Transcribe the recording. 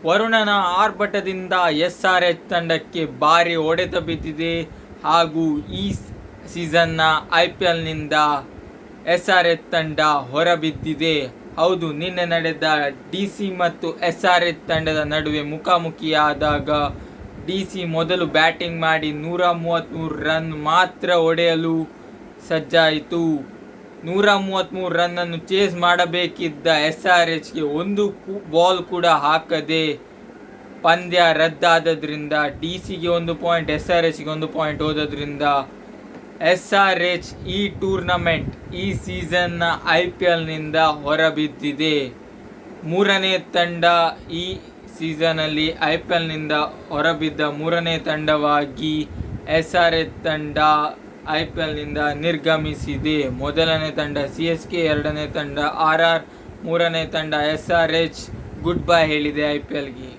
ವರುಣನ ಆರ್ಭಟದಿಂದ SRH ತಂಡಕ್ಕೆ ಭಾರಿ ಹೊಡೆತ ಬಿದ್ದಿದೆ ಹಾಗೂ ಈ ಸೀಸನ್ನ IPLನಿಂದ SRH ತಂಡ ಹೊರಬಿದ್ದಿದೆ. ಹೌದು, ನಿನ್ನೆ ನಡೆದ DC ಮತ್ತು SRH ತಂಡದ ನಡುವೆ ಮುಖಾಮುಖಿಯಾದಾಗ DC ಮೊದಲು ಬ್ಯಾಟಿಂಗ್ ಮಾಡಿ 133 ರನ್ ಮಾತ್ರ ಹೊಡೆಯಲು ಸಜ್ಜಾಯಿತು. 133 ರನ್ನನ್ನು ಚೇಸ್ ಮಾಡಬೇಕಿದ್ದ SRHಗೆ ಒಂದು ಬಾಲ್ ಕೂಡ ಹಾಕದೆ ಪಂದ್ಯ ರದ್ದಾದದ್ರಿಂದ DCಗೆ 1 ಪಾಯಿಂಟ್, SRHಗೆ 1 ಪಾಯಿಂಟ್ ಹೋದ್ರಿಂದ SRH ಈ ಟೂರ್ನಮೆಂಟ್, ಈ ಸೀಸನ್ನ IPLನಿಂದ ಹೊರಬಿದ್ದಿದೆ. ಮೂರನೇ ತಂಡ, ಈ ಸೀಸನಲ್ಲಿ IPLನಿಂದ ಹೊರಬಿದ್ದ ಮೂರನೇ ತಂಡವಾಗಿ SRH ತಂಡ IPLನಿಂದ ನಿರ್ಗಮಿಸಿದೆ. ಮೊದಲನೇ ತಂಡ CSK, ಎರಡನೇ ತಂಡ RR, ಮೂರನೇ ತಂಡ SRH ಗುಡ್ ಬೈ ಹೇಳಿದೆ IPLಗೆ.